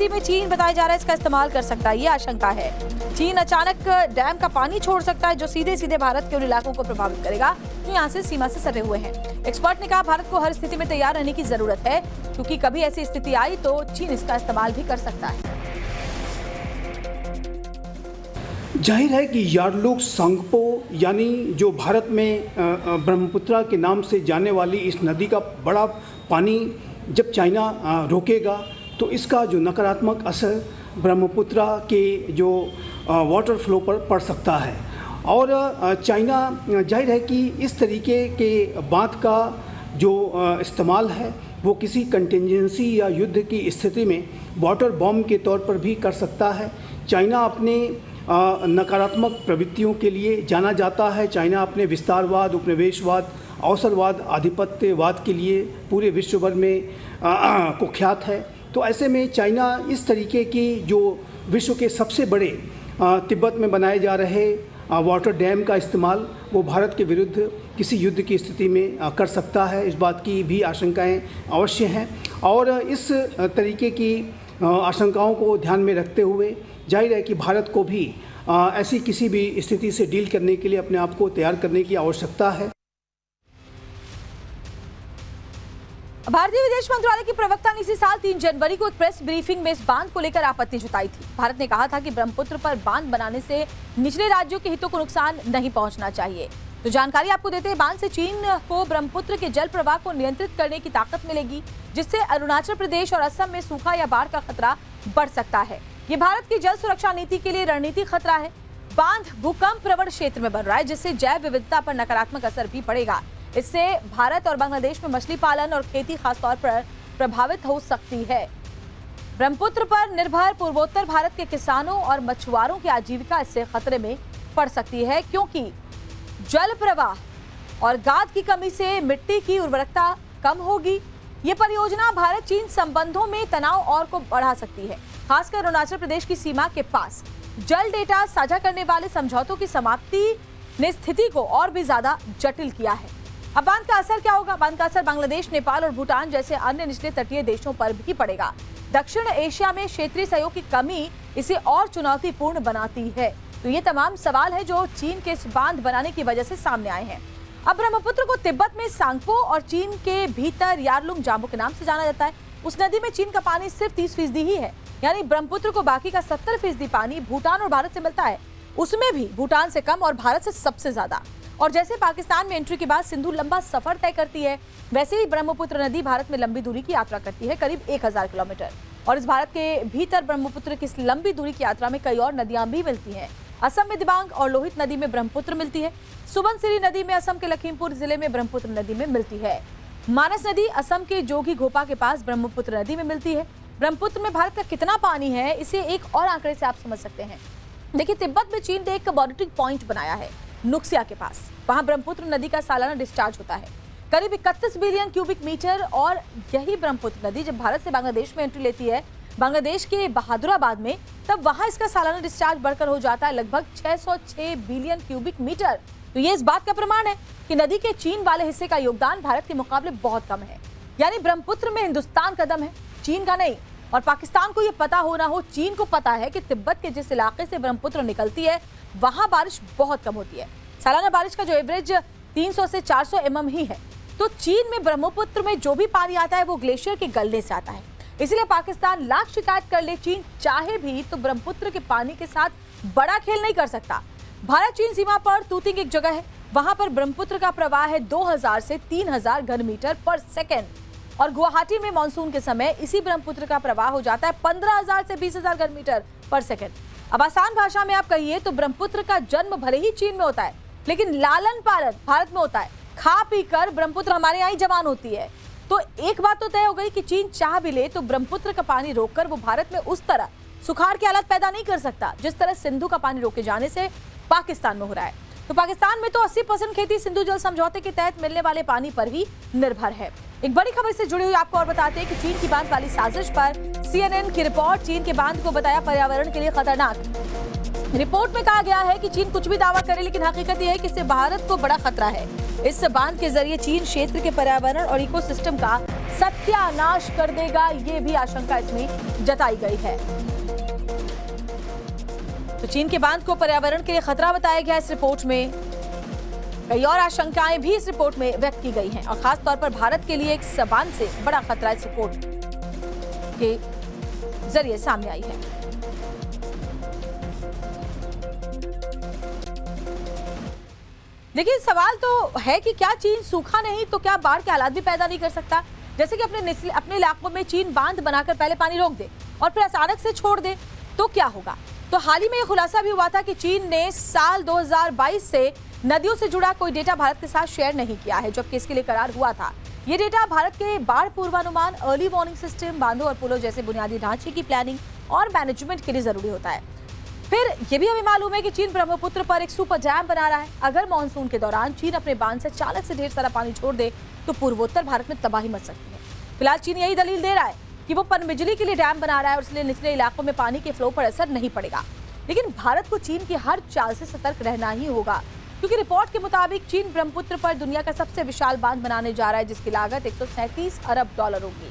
स्थिति में चीन बताया जा रहा है इसका इस्तेमाल कर सकता है, ये आशंका है। चीन अचानक डैम का पानी छोड़ सकता है जो सीधे सीधे भारत के उन इलाकों को प्रभावित करेगा जो यहाँ से सीमा से सटे हुए हैं। एक्सपर्ट ने कहा भारत को हर स्थिति में तैयार रहने की जरूरत है क्योंकि कभी ऐसी स्थिति आई तो चीन इसका इस्तेमाल भी कर सकता है। जाहिर है कि यारलुंग सांगपो यानी जो भारत में ब्रह्मपुत्र के नाम से जाने वाली इस नदी का बड़ा पानी जब चाइना रोकेगा तो इसका जो नकारात्मक असर ब्रह्मपुत्र के जो वाटर फ्लो पर पड़ सकता है। और चाइना जाहिर है कि इस तरीके के बांध का जो इस्तेमाल है वो किसी कंटिजेंसी या युद्ध की स्थिति में वाटर बॉम्ब के तौर पर भी कर सकता है। चाइना अपने नकारात्मक प्रवृत्तियों के लिए जाना जाता है। चाइना अपने विस्तारवाद, उपनिवेशवाद, अवसरवाद, आधिपत्यवाद के लिए पूरे विश्व भर में कुख्यात है। तो ऐसे में चाइना इस तरीके की जो विश्व के सबसे बड़े तिब्बत में बनाए जा रहे वाटर डैम का इस्तेमाल वो भारत के विरुद्ध किसी युद्ध की स्थिति में कर सकता है। इस बात की भी आशंकाएं अवश्य हैं और इस तरीके की आशंकाओं को ध्यान में रखते हुए जाहिर है कि भारत को भी ऐसी किसी भी स्थिति से डील करने के लिए अपने आप को तैयार करने की आवश्यकता है। भारतीय विदेश मंत्रालय की प्रवक्ता ने इसी साल 3 जनवरी को एक प्रेस ब्रीफिंग में इस बांध को लेकर आपत्ति जताई थी। भारत ने कहा था कि ब्रह्मपुत्र पर बांध बनाने से निचले राज्यों के हितों को नुकसान नहीं पहुंचना चाहिए। तो जानकारी आपको देते हैं, बांध से चीन को ब्रह्मपुत्र के जल प्रवाह को नियंत्रित करने की ताकत मिलेगी जिससे अरुणाचल प्रदेश और असम में सूखा या बाढ़ का खतरा बढ़ सकता है। ये भारत की जल सुरक्षा नीति के लिए रणनीतिक खतरा है। बांध भूकंप प्रवण क्षेत्र में बन रहा है जिससे जैव विविधता पर नकारात्मक असर भी पड़ेगा। इससे भारत और बांग्लादेश में मछली पालन और खेती खासतौर पर प्रभावित हो सकती है। ब्रह्मपुत्र पर निर्भर पूर्वोत्तर भारत के किसानों और मछुआरों की आजीविका इससे खतरे में पड़ सकती है क्योंकि जल प्रवाह और गाद की कमी से मिट्टी की उर्वरकता कम होगी। ये परियोजना भारत चीन संबंधों में तनाव और को बढ़ा सकती है, खासकर अरुणाचल प्रदेश की सीमा के पास। जल डेटा साझा करने वाले समझौतों की समाप्ति ने स्थिति को और भी ज्यादा जटिल किया है। अब बांध का असर क्या होगा? बांध का असर बांग्लादेश, नेपाल और भूटान जैसे अन्य निचले तटीय देशों पर भी पड़ेगा। दक्षिण एशिया में क्षेत्रीय सहयोग की कमी इसे और चुनौतीपूर्ण बनाती है। तो ये तमाम सवाल है जो चीन के इस बांध बनाने की वजह से सामने आए हैं। अब ब्रह्मपुत्र को तिब्बत में सांगपो और चीन के भीतर यारलुंग जाम्बो के नाम से जाना जाता है। उस नदी में चीन का पानी सिर्फ 30% ही है, यानी ब्रह्मपुत्र को बाकी का 70% पानी भूटान और भारत से मिलता है, उसमें भी भूटान से कम और भारत से सबसे ज्यादा। और जैसे पाकिस्तान में एंट्री के बाद सिंधु लंबा सफर तय करती है, वैसे ही ब्रह्मपुत्र नदी भारत में लंबी दूरी की यात्रा करती है, करीब 1000 किलोमीटर। और इस भारत के भीतर ब्रह्मपुत्र की इस लंबी दूरी की यात्रा में कई और नदियां भी मिलती हैं। असम में दिबांग और लोहित नदी में ब्रह्मपुत्र मिलती है। सुबनसिरी नदी में असम के लखीमपुर जिले में ब्रह्मपुत्र नदी में मिलती है। मानस नदी असम के जोगी घोपा के पास ब्रह्मपुत्र नदी में मिलती है। ब्रह्मपुत्र में भारत का कितना पानी है इसे एक और आंकड़े से आप समझ सकते हैं। देखिए, तिब्बत में चीन ने एक बॉर्डरिंग पॉइंट बनाया है नुक्सिया के पास। वहां ब्रह्मपुत्र नदी का सालाना डिस्चार्ज होता है करीब 31 बिलियन क्यूबिक मीटर। और यही ब्रह्मपुत्र नदी जब भारत से बांग्लादेश में एंट्री लेती है, बांग्लादेश के बहादुराबाद में, तब वहां इसका सालाना डिस्चार्ज बढ़कर हो जाता है लगभग 606 बिलियन क्यूबिक मीटर। तो ये इस बात का प्रमाण है कि नदी के चीन वाले हिस्से का योगदान भारत के मुकाबले बहुत कम है। यानी ब्रह्मपुत्र में हिंदुस्तान का दम है, चीन का नहीं। और पाकिस्तान को ये पता हो ना हो, चीन को पता है कि तिब्बत के जिस इलाके से ब्रह्मपुत्र निकलती है वहां बारिश बहुत कम होती है। सालाना बारिश का जो एवरेज 300 से 400 mm ही है। तो चीन में ब्रह्मपुत्र में जो भी पानी आता है वो ग्लेशियर के गलने से आता है। इसलिए पाकिस्तान लाख शिकायत कर ले, चीन चाहे भी तो ब्रह्मपुत्र के पानी के साथ बड़ा खेल नहीं कर सकता। भारत चीन सीमा पर तूतिंग एक जगह है, वहां पर ब्रह्मपुत्र का प्रवाह है 2000 से 3000 घन मीटर पर सेकेंड। और गुवाहाटी में मानसून के समय इसी ब्रह्मपुत्र का प्रवाह हो जाता है 15000 से 20000 घन मीटर पर सेकेंड। अब आसान भाषा में आप कहिए तो ब्रह्मपुत्र का जन्म भले ही चीन में होता है, लेकिन लालन पालन भारत में होता है। खा पी कर ब्रह्मपुत्र हमारे यहाँ ही जवान होती है। तो एक बात तो तय हो गई कि चीन चाह भी ले तो ब्रह्मपुत्र का पानी रोककर वो भारत में उस तरह सुखाड़ के हालात पैदा नहीं कर सकता जिस तरह सिंधु का पानी रोके जाने से पाकिस्तान में हो रहा है। तो पाकिस्तान में तो 80% खेती सिंधु जल समझौते के तहत मिलने वाले पानी पर ही निर्भर है। एक बड़ी खबर से जुड़ी हुई आपको और बताते हैं कि चीन की बांध वाली साजिश पर CNN की रिपोर्ट। चीन के बांध को बताया पर्यावरण के लिए खतरनाक। रिपोर्ट में कहा गया है कि चीन कुछ भी दावा करे, लेकिन हकीकत यह है कि इससे भारत को बड़ा खतरा है। इस बांध के जरिए चीन क्षेत्र के पर्यावरण और इकोसिस्टम का सत्यानाश कर देगा, ये भी आशंका इसमें जताई गई है। तो चीन के बांध को पर्यावरण के लिए खतरा बताया गया इस रिपोर्ट में। कई और आशंकाएं भी इस रिपोर्ट में व्यक्त की गई हैं और खास तौर पर भारत के लिए एक बांध से बड़ा खतरा इस रिपोर्ट के जरिए सामने आई है। देखिए, सवाल तो है कि क्या चीन सूखा नहीं तो क्या बाढ़ के हालात भी पैदा नहीं कर सकता? जैसे कि अपने इलाकों में चीन बांध बनाकर पहले पानी रोक दे और फिर अचानक से छोड़ दे तो क्या होगा? तो हाल ही में यह खुलासा भी हुआ था कि चीन ने साल 2022 से नदियों से जुड़ा कोई डेटा भारत के साथ शेयर नहीं किया है, जबकि इसके लिए करार हुआ था। ये डेटा भारत के बाढ़ पूर्वानुमान, अर्ली वार्निंग सिस्टम, बांधों और पुलों जैसे बुनियादी ढांचे की प्लानिंग और मैनेजमेंट के लिए जरूरी होता है। फिर ये भी हमें मालूम है कि चीन ब्रह्मपुत्र पर एक सुपर डैम बना रहा है। अगर मानसून के दौरान चीन अपने बांध से अचानक से ढेर सारा पानी छोड़ दे तो पूर्वोत्तर भारत में तबाही मच सकती है। फिलहाल चीन यही दलील दे रहा है कि वो पनबिजली के लिए डैम बना रहा है और इसलिए निचले इलाकों में पानी के फ्लो पर असर नहीं पड़ेगा। लेकिन भारत को चीन की हर चाल से सतर्क रहना ही होगा, क्योंकि रिपोर्ट के मुताबिक चीन ब्रह्मपुत्र पर दुनिया का सबसे विशाल बांध बनाने जा रहा है, जिसकी लागत 137 अरब डॉलर होगी।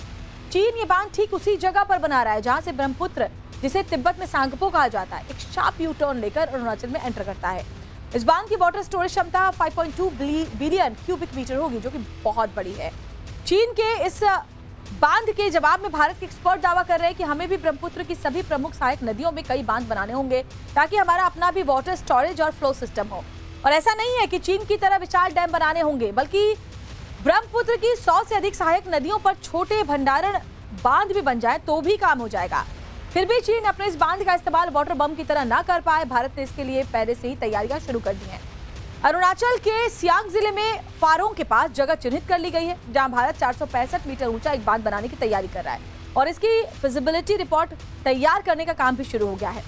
चीन ये बांध ठीक उसी जगह पर बना रहा है जहां से ब्रह्मपुत्र, जिसे तिब्बत में सांगपो कहा जाता है, एक शार्प यू टर्न लेकर अरुणाचल में एंटर करता है। इस बांध की वाटर स्टोरेज क्षमता 5.2 बिलियन क्यूबिक मीटर होगी, जो कि बहुत बड़ी है। चीन के इस बांध के जवाब में भारत के एक्सपर्ट दावा कर रहे हैं कि हमें भी ब्रह्मपुत्र की सभी प्रमुख सहायक नदियों में कई बांध बनाने होंगे, ताकि हमारा अपना भी वाटर स्टोरेज और फ्लो सिस्टम हो। और ऐसा नहीं है कि चीन की तरह विशाल डैम बनाने होंगे, बल्कि ब्रह्मपुत्र की 100 से अधिक सहायक नदियों पर छोटे भंडारण बांध भी बन जाए तो भी काम हो जाएगा। फिर भी चीन अपने इस बांध का इस्तेमाल वाटर बम की तरह ना कर पाए, भारत ने इसके लिए पहले से ही तैयारियां शुरू कर दी हैं। अरुणाचल के सियांग जिले में पारों के पास जगह चिन्हित कर ली गई है, जहां भारत 465 मीटर ऊंचा एक बांध बनाने की तैयारी कर रहा है और इसकी फिजिबिलिटी रिपोर्ट तैयार करने का काम भी शुरू हो गया है।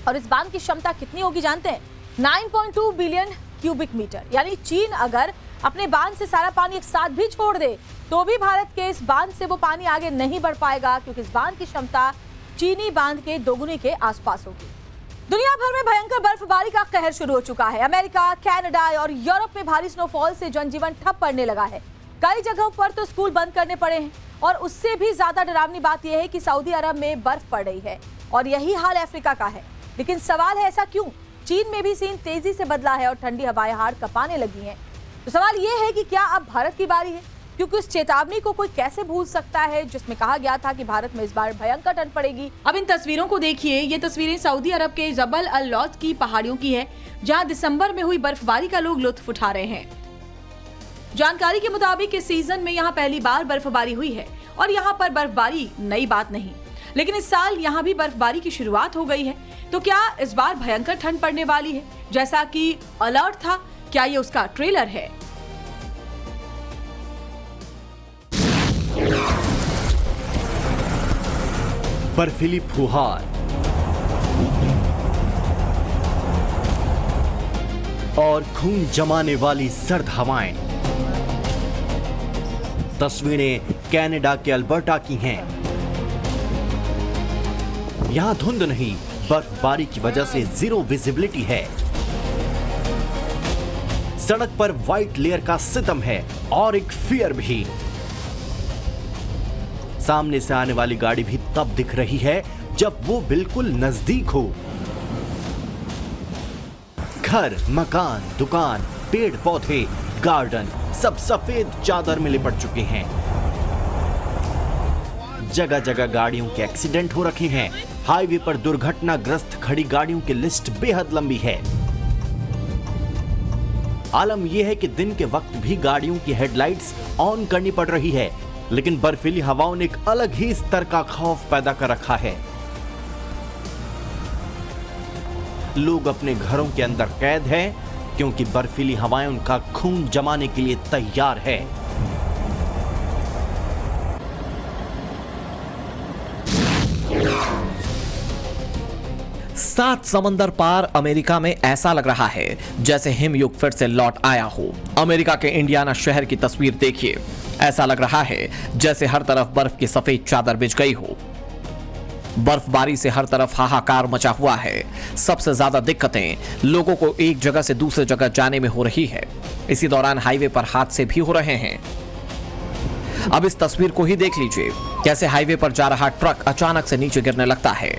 और इस बांध की क्षमता कितनी होगी जानते हैं? 9.2 बिलियन क्यूबिक मीटर। यानी चीन अगर अपने बांध से सारा पानी एक साथ भी छोड़ दे तो भी भारत के इस बांध से वो पानी आगे नहीं बढ़ पाएगा, क्योंकि इस बांध की क्षमता चीनी बांध के दोगुने के आसपास होगी। दुनिया भर में भयंकर बर्फबारी का कहर शुरू हो चुका है। अमेरिका, कनाडा और यूरोप में भारी स्नोफॉल से जनजीवन ठप पड़ने लगा है। कई जगहों पर तो स्कूल बंद करने पड़े हैं और उससे भी ज्यादा डरावनी बात यह है कि सऊदी अरब में बर्फ पड़ रही है और यही हाल अफ्रीका का है। लेकिन सवाल है, ऐसा क्यों? चीन में भी सीन तेजी से बदला है और ठंडी हवाएं हाड़ कपाने लगी हैं। तो सवाल यह है कि क्या अब भारत की बारी है? क्योंकि उस चेतावनी को कोई कैसे भूल सकता है जिसमें कहा गया था कि भारत में इस बार भयंकर ठंड पड़ेगी। अब इन तस्वीरों को देखिए। ये तस्वीरें सऊदी अरब के जबल अल लौत की पहाड़ियों की है, जहां दिसंबर में हुई बर्फबारी का लोग लुत्फ उठा रहे हैं। जानकारी के मुताबिक इस सीजन में यहाँ पहली बार बर्फबारी हुई है और यहाँ पर बर्फबारी नई बात नहीं, लेकिन इस साल यहाँ भी बर्फबारी की शुरुआत हो गई है। तो क्या इस बार भयंकर ठंड पड़ने वाली है जैसा कि अलर्ट था? क्या ये उसका ट्रेलर है? बर्फीली फुहार और खून जमाने वाली सर्द हवाएं। तस्वीरें कनाडा के अल्बर्टा की हैं। यहां धुंध नहीं, बर्फबारी की वजह से जीरो विजिबिलिटी है। सड़क पर व्हाइट लेयर का सितम है और एक फियर भी। सामने से आने वाली गाड़ी भी तब दिख रही है जब वो बिल्कुल नजदीक हो। घर, मकान, दुकान, पेड़ पौधे, गार्डन सब सफेद चादर में लिपट चुके हैं। जगह जगह गाड़ियों के एक्सीडेंट हो रखे हैं। हाईवे पर दुर्घटनाग्रस्त खड़ी गाड़ियों की लिस्ट बेहद लंबी है। आलम यह है कि दिन के वक्त भी गाड़ियों की हेडलाइट्स ऑन करनी पड़ रही है, लेकिन बर्फीली हवाओं ने एक अलग ही स्तर का खौफ पैदा कर रखा है। लोग अपने घरों के अंदर कैद हैं क्योंकि बर्फीली हवाएं उनका खून जमाने के लिए तैयार है। सात समंदर पार अमेरिका में ऐसा लग रहा है जैसे हिमयुग फिर से लौट आया हो। अमेरिका के इंडियाना शहर की तस्वीर देखिए। ऐसा लग रहा है जैसे हर तरफ बर्फ की सफेद चादर बिछ गई हो। बर्फबारी से हर तरफ हाहाकार मचा हुआ है। सबसे ज्यादा दिक्कतें लोगों को एक जगह से दूसरे जगह जाने में हो रही है। इसी दौरान हाईवे पर हादसे भी हो रहे हैं। अब इस तस्वीर को ही देख लीजिए, कैसे हाईवे पर जा रहा ट्रक अचानक से नीचे गिरने लगता है।